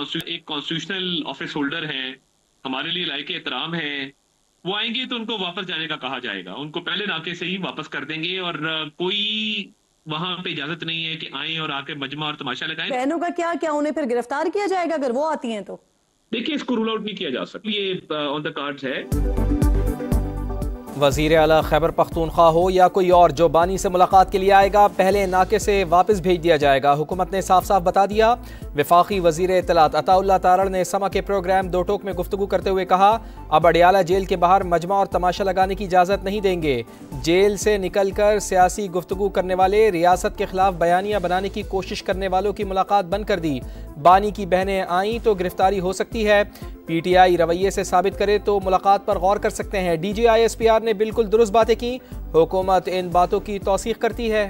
एक constitutional office holder हैं, हमारे लिए लायक एहतराम है, वो आएंगे तो उनको वापस जाने का कहा जाएगा, उनको पहले नाके से ही वापस कर देंगे। और कोई वहां पे इजाजत नहीं है कि आए और आके मजमा और तमाशा लगाएं। बहनों का क्या क्या उन्हें फिर गिरफ्तार किया जाएगा अगर वो आती हैं तो? देखिए, इसको रूल आउट नहीं किया जा सकता, ये ऑन द कार्ड्स है। वज़ीर आला खैबर पख्तूनख्वा हो या कोई और, जो बानी से मुलाकात के लिए आएगा पहले नाके से वापस भेज दिया जाएगा। हुकूमत ने साफ साफ बता दिया। वफाकी वज़ीर इत्तलात अताउल्लाह तारड़ ने समा के प्रोग्राम दो टोक में गुफ्तगू करते हुए कहा, अब अडियाला जेल के बाहर मजमा और तमाशा लगाने की इजाज़त नहीं देंगे। जेल से निकल कर सियासी गुफ्तगू करने वाले, रियासत के खिलाफ बयानियाँ बनाने की कोशिश करने वालों की मुलाकात बंद कर दी। बानी की बहनें आईं तो गिरफ्तारी हो सकती है। PTI रवैये से साबित करे तो मुलाकात पर गौर कर सकते हैं। DGI-SPR ने बिल्कुल दुरुस्त बातें की। हुकूमत इन बातों की तौसीक करती है।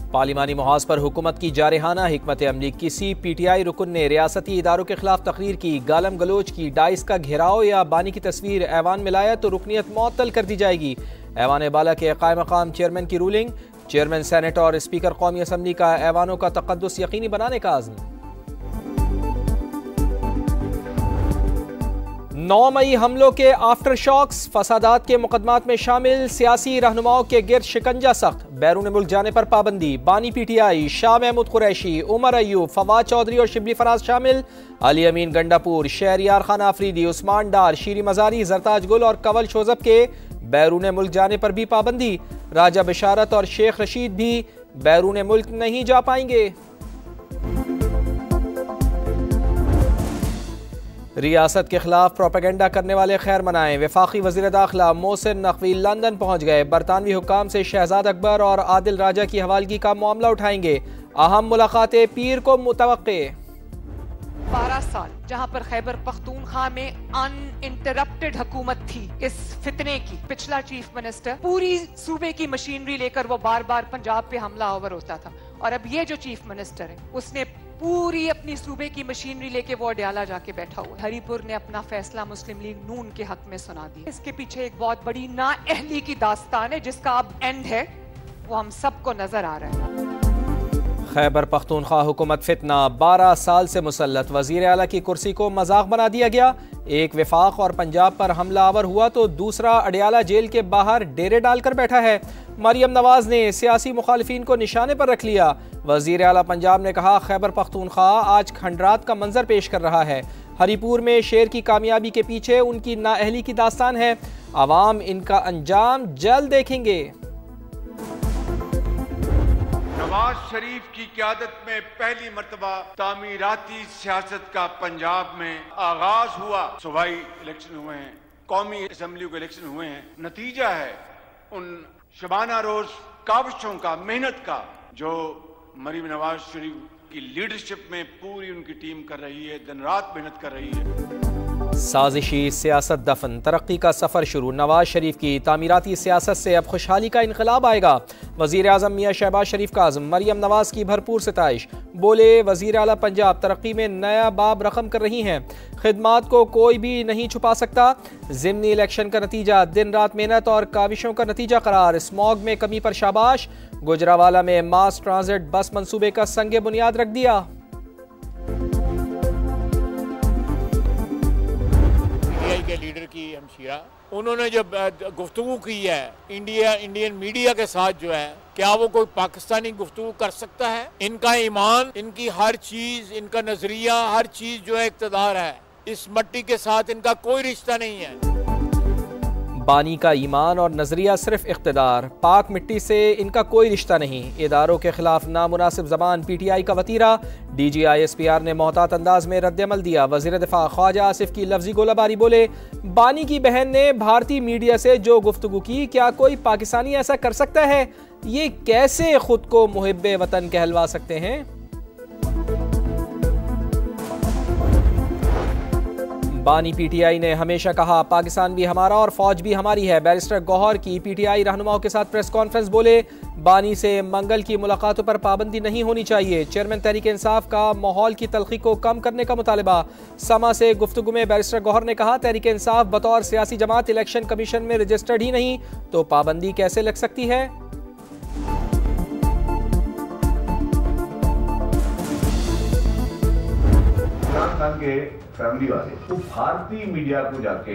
पार्लिमानी मुहाज पर हुकूमत की जारहाना हिकमत अमली। किसी PTI रुकन ने रियासती इदारों के खिलाफ तकरीर की, गालम गलोच की, डाइस का घेराव या बानी की तस्वीर ऐवान में लाया तो रुकनीत मुअत्तल कर दी जाएगी। ऐवान बाला के कायम मकाम चेयरमैन की रूलिंग। चेयरमैन सेनेट और स्पीकर कौमी असम्बली का ऐवानों का तक़द्दुस यकीनी बनाने का आज़्म। 9 मई हमलों के आफ्टर शॉक्स, फसादात के मुकदमात में शामिल सियासी रहनुमाओं के गिर्द शिकंजा सख्त। बैरून मुल्क जाने पर पाबंदी। बानी PTI, शाह महमूद कुरैशी, उमर अयूब, फवाद चौधरी और शिबली फराज शामिल। अली अमीन गंडापुर, शहरियार खान आफरीदी, उस्मान डार, शीरी मजारी, जरताज गुल और कवल शोजब के बैरून मुल्क जाने पर भी पाबंदी। राजा बिशारत और शेख रशीद भी बैरून मुल्क नहीं जा पाएंगे। रियासत के खिलाफ प्रोपेगेंडा करने वाले खैर मनाएं। वफाकी वज़ीर दाखिला मोहसिन नकवी लंदन पहुंच गए। बरतानवी हुक्काम से शहजाद अकबर और आदिल राजा की हवालगी का मामला उठाएंगे। अहम मुलाकातें पीर को मुतवक्के। 12 साल जहां पर खैबर पख्तूनख्वा में अनइंटरप्टेड हुकूमत थी इस फितने की, पिछला चीफ मिनिस्टर पूरी सूबे की मशीनरी लेकर वो बार बार पंजाब पे हमला आवर होता था, और अब ये जो चीफ मिनिस्टर है उसने पूरी अपनी सूबे की मशीनरी लेके वो अडियाला जाके बैठा हुआ। हरीपुर ने अपना फैसला मुस्लिम लीग नून के हक में सुना दिया। इसके पीछे एक बहुत बड़ी नाअहली की दास्तान है जिसका अब एंड है, वो हम सबको नजर आ रहा है। खैबर पख्तूनख्वा हुकूमत फितना, 12 साल से मुसल्लत। वज़ीर आला की कुर्सी को मजाक बना दिया गया। एक वफाक और पंजाब पर हमला आवर हुआ तो दूसरा अडियाला जेल के बाहर डेरे डालकर बैठा है। मरियम नवाज ने सियासी मुखालिफिन को निशाने पर रख लिया। वज़ीर आला पंजाब ने कहा, खैबर पख्तूनख्वा आज खंडरात का मंजर पेश कर रहा है। हरीपुर में शेर की कामयाबी के पीछे उनकी नाअहली की दास्तान है। अवाम इनका अंजाम जल्द देखेंगे। नवाज शरीफ की क़यादत में पहली मर्तबा तामीराती सियासत का पंजाब में आगाज हुआ। सूबाई इलेक्शन हुए हैं, कौमी असम्बली के इलेक्शन हुए हैं। नतीजा है उन शबाना रोज काविशों का, मेहनत का, जो मरीम नवाज शरीफ की लीडरशिप में पूरी उनकी टीम कर रही है, दिन रात मेहनत कर रही है। साजिशी सियासत दफन, तरक्की का सफ़र शुरू। नवाज शरीफ की तामीराती सियासत से अब खुशहाली का इनकलाब आएगा। वज़ीर आज़म मियाँ शहबाज शरीफ का आज़म। मरियम नवाज की भरपूर सिताइश। बोले, वज़ीर आला पंजाब तरक्की में नया बाब रकम कर रही हैं। खिदमात को कोई भी नहीं छुपा सकता। ज़िमनी इलेक्शन का नतीजा दिन रात मेहनत और काविशों का नतीजा करार। स्मॉग में कमी पर शाबाश। गुजरावाला में मास ट्रांजिट बस मंसूबे का संगे बुनियाद रख दिया। के लीडर की हमशीरा, उन्होंने जब गुफ्तगू की है इंडियन मीडिया के साथ, जो है क्या वो कोई पाकिस्तानी गुफ्तगू कर सकता है? इनका ईमान, इनकी हर चीज, इनका नजरिया, हर चीज जो है इक़्तिदार है। इस मट्टी के साथ इनका कोई रिश्ता नहीं है। बानी का ईमान और नजरिया सिर्फ इक़्तिदार, पाक मिट्टी से इनका कोई रिश्ता नहीं। इदारों के खिलाफ नामुनासिब जबान PTI का वतीरा। DGI-SPR ने मोहतात अंदाज में रद्दमल दिया। वज़ीर दिफा ख्वाजा आसिफ की लफ्जी गोलाबारी। बोले, बानी की बहन ने भारतीय मीडिया से जो गुफ्तगू की, क्या कोई पाकिस्तानी ऐसा कर सकता है? ये कैसे खुद को मुहिब्बे वतन कहलवा सकते हैं? बानी PTI ने हमेशा कहा, पाकिस्तान भी हमारा और फौज भी हमारी है। बैरिस्टर गौहर की PTI रहनुमाओं के साथ प्रेस कॉन्फ्रेंस। बोले, बानी से मंगल की मुलाकातों पर पाबंदी नहीं होनी चाहिए। चेयरमैन तहरीक इंसाफ का माहौल की तलखी को कम करने का मुतालबा। समा से गुफ्तगू में बैरिस्टर गौहर ने कहा, तहरीक इंसाफ बतौर सियासी जमात इलेक्शन कमीशन में रजिस्टर्ड ही नहीं तो पाबंदी कैसे लग सकती है। इमरान खान के फैमिली वाले वो भारतीय मीडिया को जाके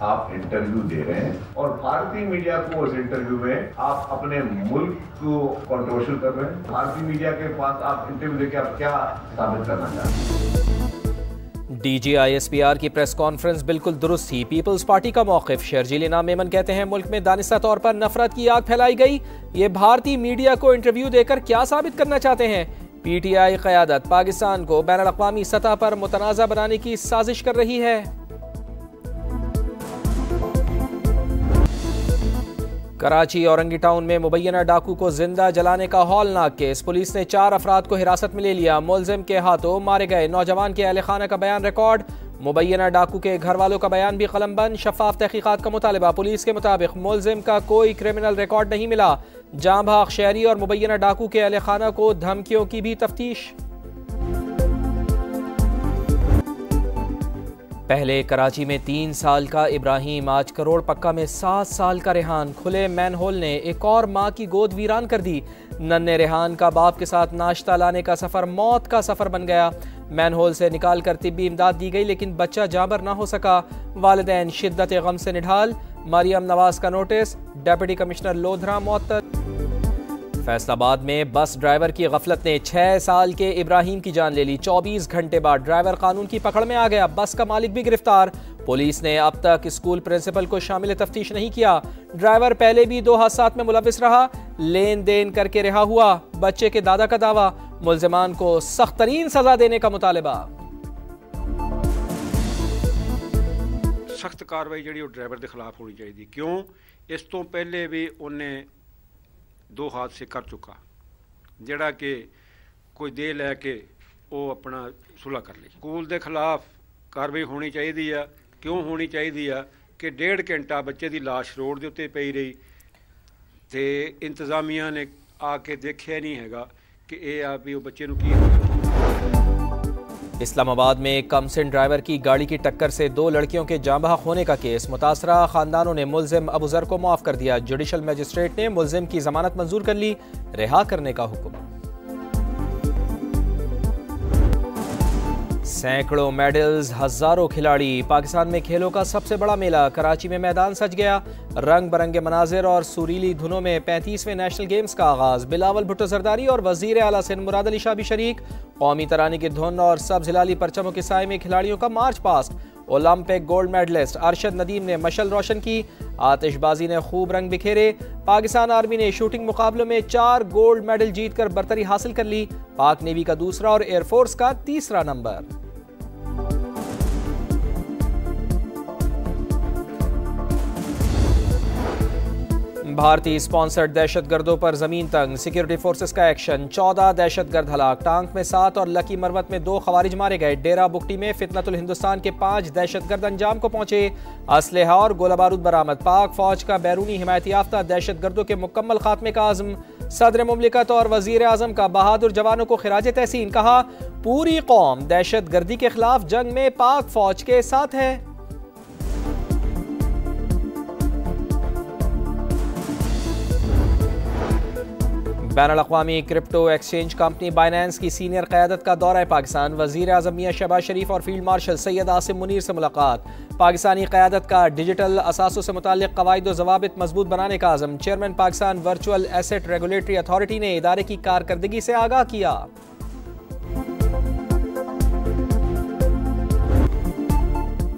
आप इंटरव्यू दे रहे हैं और भारतीय मीडिया को उस इंटरव्यू में आप अपने मुल्क को कंट्रोवर्शियल कर रहे हैं। भारतीय मीडिया के पास आप इंटरव्यू देके आप क्या साबित करना चाहते हैं? DGISPR की प्रेस कॉन्फ्रेंस बिल्कुल दुरुस्त थी। पीपल्स पार्टी का मौक़िफ़। शर्जील इनाम मेमन कहते हैं, मुल्क में दानिस्ता तौर पर नफरत की आग फैलाई गई। ये भारतीय मीडिया को इंटरव्यू देकर क्या साबित करना चाहते हैं? PTI क़यादत पाकिस्तान को बैनुल-अक़वामी सतह पर मुतनाज़ा बनाने की साजिश कर रही है। कराची औरंगी टाउन में मुबैना डाकू को जिंदा जलाने का हौलनाक केस। पुलिस ने 4 अफराद को हिरासत में ले लिया। मुलजिम के हाथों मारे गए नौजवान के अहले खाना का बयान रिकॉर्ड। मुबैना डाकू के घर वालों का बयान भी कलमबंद। शफाफ तहकीकात का मुतालिबा। पुलिस के मुताबिक मुलजिम का कोई क्रिमिनल रिकॉर्ड नहीं मिला। जाँ भाग शहरी और मुबैना डाकू के अहले खाना को धमकियों की भी तफ्तीश। पहले कराची में 3 साल का इब्राहिम, आज करोड़ पक्का में 7 साल का रेहान। खुले मैनहोल ने एक और माँ की गोद वीरान कर दी। नन्हे रेहान का बाप के साथ नाश्ता लाने का सफ़र मौत का सफ़र बन गया। मैनहोल से निकाल कर तिब्बी इमदाद दी गई लेकिन बच्चा जाबर ना हो सका। वालिदैन शिद्दत गम से निढाल। मरियम नवाज का नोटिस। डिप्टी कमिश्नर लोधरा मुअत्तल। फैसलाबाद में बस ड्राइवर की गफलत ने 6 साल के इब्राहिम की जान ले ली। 24 घंटे बाद ड्राइवर कानून की पकड़ में आ गया। बस का मालिक भी गिरफ्तार। पुलिस ने अब तक स्कूल प्रिंसिपल को शामिल तफ्तीश नहीं किया। ड्राइवर पहले भी 2 हादसात में मुलविस रहा, लेन देन करके रिहा हुआ। बच्चे के दादा का दावा, मुल्जिमान को सख्त तरीन सजा देने का मुतालिबा। सख्त कार्रवाई जी ड्राइवर के खिलाफ होनी चाहिए। क्यों? इस तो पहले भी उन्हें 2 हादसे कर चुका, जड़ा कि कोई दे लैके वो अपना सुलह कर ली। स्कूल के खिलाफ कार्रवाई होनी चाहिए। क्यों होनी चाहिए कि 1.5 घंटा बच्चे की लाश रोड के उत्ते पई रही तो इंतजामिया ने आके देखा नहीं है कि ये आ भी वो बच्चे नूं की हो। इस्लामाबाद में कमसिन ड्राइवर की गाड़ी की टक्कर से 2 लड़कियों के जाँ बहक होने का केस। मुतासरा खानदानों ने मुलजिम अबूजर को माफ कर दिया। जुडिशल मजिस्ट्रेट ने मुलजिम की जमानत मंजूर कर ली, रिहा करने का हुक्म। सैकड़ों मेडल्स, हजारों खिलाड़ी। पाकिस्तान में खेलों का सबसे बड़ा मेला। कराची में मैदान सज गया। रंग बरंगे मनाजिर और सुरीली धुनों में 35वें नेशनल गेम्स का आगाज। बिलावल भुट्टो जरदारी और वजीर आला सिंध मुराद अली शाह भी शरीक। कौमी तरानी की धुन और सब्ज हिलाली परचमों के साए में खिलाड़ियों का march past. Olympic gold medallist Arshad Nadeem ने मशल रोशन की। आतिशबाजी ने खूब रंग बिखेरे। पाकिस्तान आर्मी ने शूटिंग मुकाबलों में 4 गोल्ड मेडल जीतकर बरतरी हासिल कर ली। पाक नेवी का दूसरा और एयरफोर्स का तीसरा नंबर। भारतीय स्पॉन्सर्ड दहशतगर्दों पर जमीन तंग। सिक्योरिटी फोर्सेस का एक्शन। 14 दहशतगर्द हलाक। टांक में 7 और लकी मरवत में 2 खवारिज मारे गए। डेरा बुकटी में फितनतुल हिंदुस्तान के 5 दहशतगर्द अंजाम को पहुंचे। असलहा और गोला बारूद बरामद। पाक फौज का बैरूनी हिमायत याफ्ता दहशतगर्दों के मुकम्मल खात्मे का आज़म। सदर मुमलिकत और वजीर आजम का बहादुर जवानों को खिराज तहसीन। कहा, पूरी कौम दहशतगर्दी के खिलाफ जंग में पाक फौज के साथ है। बैनुल-अक़वामी क्रिप्टो एक्सचेंज कंपनी बाइनेंस की सीनियर क़यादत का दौरा पाकिस्तान। वज़ीर आज़म मियां शहबाज शरीफ और फील्ड मार्शल सैयद आसिम मुनीर से मुलाकात। पाकिस्तानी क़यादत का डिजिटल असासों से मुताल्लिक़ क़वाइद व ज़वाबित मजबूत बनाने का आज़म। Chairman Pakistan virtual asset regulatory authority ने इदारे की कारकर्दगी से आगाह किया।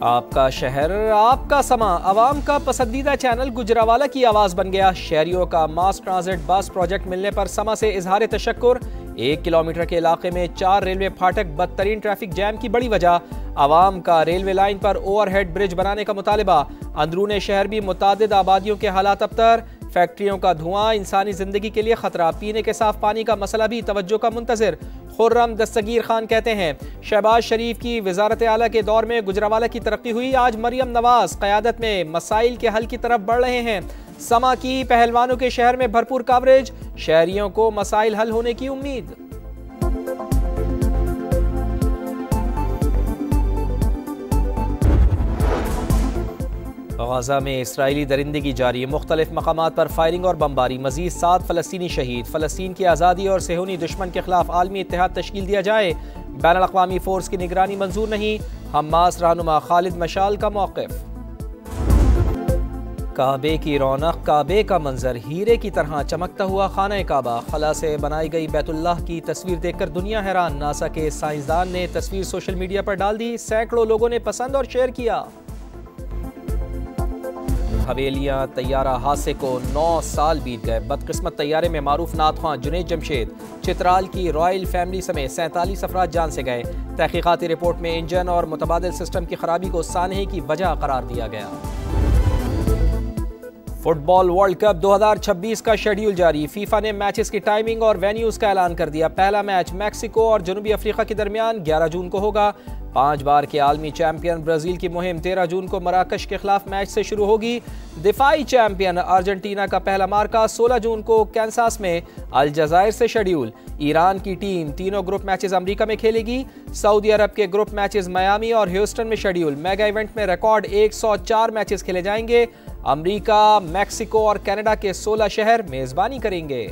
आपका शहर, आपका समा। आवाम का पसंदीदा चैनल गुजरावाला की आवाज़ बन गया। शहरियों का मास ट्रांजिट बस प्रोजेक्ट मिलने पर समा से इजहार तशक्कुर। 1 किलोमीटर के इलाके में 4 रेलवे फाटक बदतरीन ट्रैफिक जैम की बड़ी वजह। आवाम का रेलवे लाइन पर ओवरहेड ब्रिज बनाने का मुतालिबा। अंदरूने शहर भी मुतादिद आबादियों के हालात अबतर। फैक्ट्रियों का धुआं इंसानी जिंदगी के लिए खतरा। पीने के साफ पानी का मसला भी तवज्जो का मुंतज़िर। खुर्रम दस्तगीर खान कहते हैं, शहबाज शरीफ की वजारत आला के दौर में गुजरावाला की तरक्की हुई। आज मरियम नवाज क़यादत में मसाइल के हल की तरफ बढ़ रहे हैं। समा की पहलवानों के शहर में भरपूर कवरेज, शहरियों को मसाइल हल होने की उम्मीद। गाजा में इसराइली दरिंदगी जारी, मुख्तलिफ मकामात पर फायरिंग और बमबारी, मजीद 7 फलस्तीनी शहीद। फलस्तीन की आज़ादी और सेहूनी दुश्मन के खिलाफ आलमी इत्तेहाद तश्कील दिया जाए, बैनुल अक़वामी फोर्स की निगरानी मंजूर नहीं। हमास रहनुमा खालिद मशाल का मौक़िफ़। काबे की रौनक, काबे का मंजर हीरे की तरह चमकता हुआ खाना काबा, खला से बनाई गई बैतुल्लाह की तस्वीर देखकर दुनिया हैरान। नासा के साइंसदान ने तस्वीर सोशल मीडिया पर डाल दी, सैकड़ों लोगों ने पसंद और शेयर किया। हवेलियां तैयारा हादसे को 9 साल बीत गए, बदकिस्मत तैयारे में मारूफ नातख्वां जुनैद जमशेद, चित्राल की रॉयल फैमिली समेत 47 अफराद जान से गए। तहकीकाती रिपोर्ट में इंजन और मुतबादिल सिस्टम की खराबी को सानहे की वजह करार दिया गया। फुटबॉल वर्ल्ड कप 2026 का शेड्यूल जारी, फीफा ने मैचेस की टाइमिंग और वेन्यूज का ऐलान कर दिया। पहला मैच मैक्सिको और जनूबी अफ्रीका के दरमियान 11 जून को होगा। 5 बार के आलमी चैंपियन ब्राजील की मुहिम 13 जून को मराकश के खिलाफ मैच से शुरू होगी। दिफाई चैंपियन अर्जेंटीना का पहला मार्का 16 जून को कैंसास में अलजायर से शेड्यूल। ईरान की टीम तीनों ग्रुप मैचेस अमेरिका में खेलेगी। सऊदी अरब के ग्रुप मैचेस मियामी और ह्यूस्टन में शेड्यूल। मेगा इवेंट में रिकॉर्ड 104 मैचेस खेले जाएंगे। अमेरिका, मैक्सिको और कनाडा के 16 शहर मेजबानी करेंगे।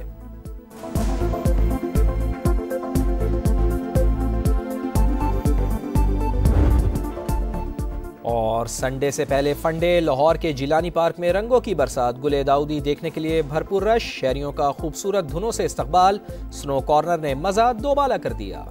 और संडे से पहले फंडे, लाहौर के जिलानी पार्क में रंगों की बरसात, गुले दाऊदी देखने के लिए भरपूर रश, शहरियों का खूबसूरत धुनों से इस्तकबाल। स्नो कॉर्नर ने मजा दोबाला कर दिया।